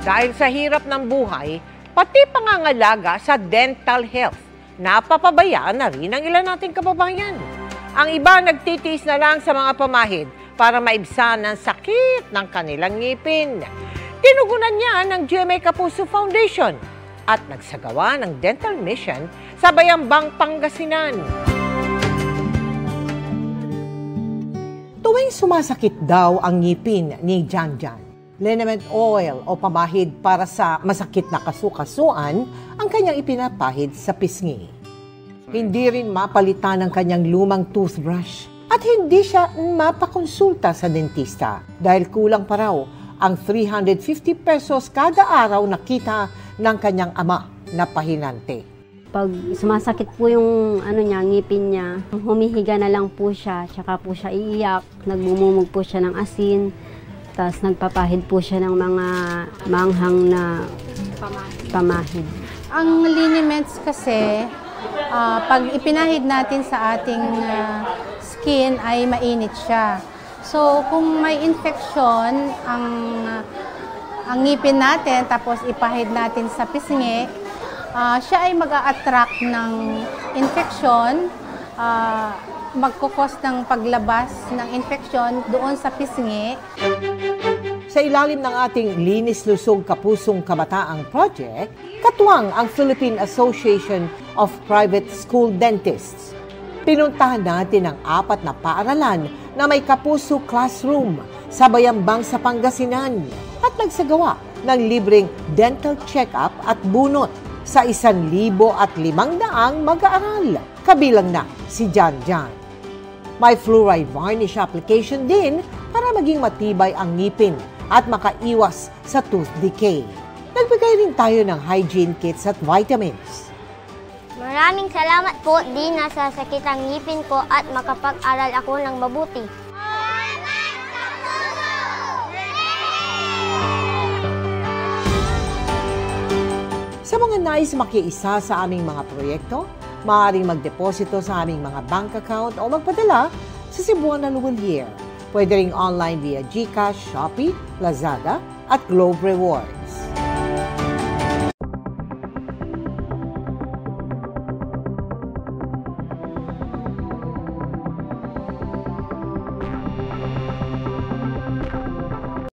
Dahil sa hirap ng buhay, pati pangangalaga sa dental health, napapabayaan na rin ang ilan nating kababayan. Ang iba nagtitiis na lang sa mga pamahid para maibsan ang sakit ng kanilang ngipin. Tinugunan niya ng GMA Kapuso Foundation at nagsagawa ng dental mission sa Bayambang, Pangasinan. Tuwing sumasakit daw ang ngipin ni Janjan, liniment oil o pamahid para sa masakit na kasukasuan ang kanyang ipinapahid sa pisngi. Hindi rin mapalitan ang kanyang lumang toothbrush at hindi siya mapakonsulta sa dentista dahil kulang pa raw ang 350 pesos kada araw na kita ng kanyang ama na pahinante. Pag sumasakit po yung ngipin niya, humihiga na lang po siya, tsaka po siya iiyak, nagmumumog po siya ng asin, tapos nagpapahid po siya ng mga manghang na pamahid. Ang liniments kasi, pag ipinahid natin sa ating skin ay mainit siya. So kung may infection ang ngipin natin tapos ipahid natin sa pisngi, siya ay mag-a-attract ng infection, magkukos ng paglabas ng infection doon sa pisngi. Sa ilalim ng ating Linis Lusog Kapusong Kabataang Project, katuwang ang Philippine Association of Private School Dentists. Pinuntahan natin ang 4 na paaralan na may kapuso classroom sa Bayambang sa Pangasinan at nagsagawa ng libreng dental check-up at bunot sa 1,500 mag-aaral, kabilang na si Janjan. May fluoride varnish application din para maging matibay ang ngipin at makaiwas sa tooth decay. Nagbigay rin tayo ng hygiene kits at vitamins. Maraming salamat po, di nasasakit ang ngipin ko at makapag-aral ako ng mabuti. Sa mga nais makiisa sa aming mga proyekto, maaaring magdeposito sa aming mga bank account o magpadala sa Cebuana Luwalier. Pwede ring online via GCash, Shopee, Lazada at Globe Rewards.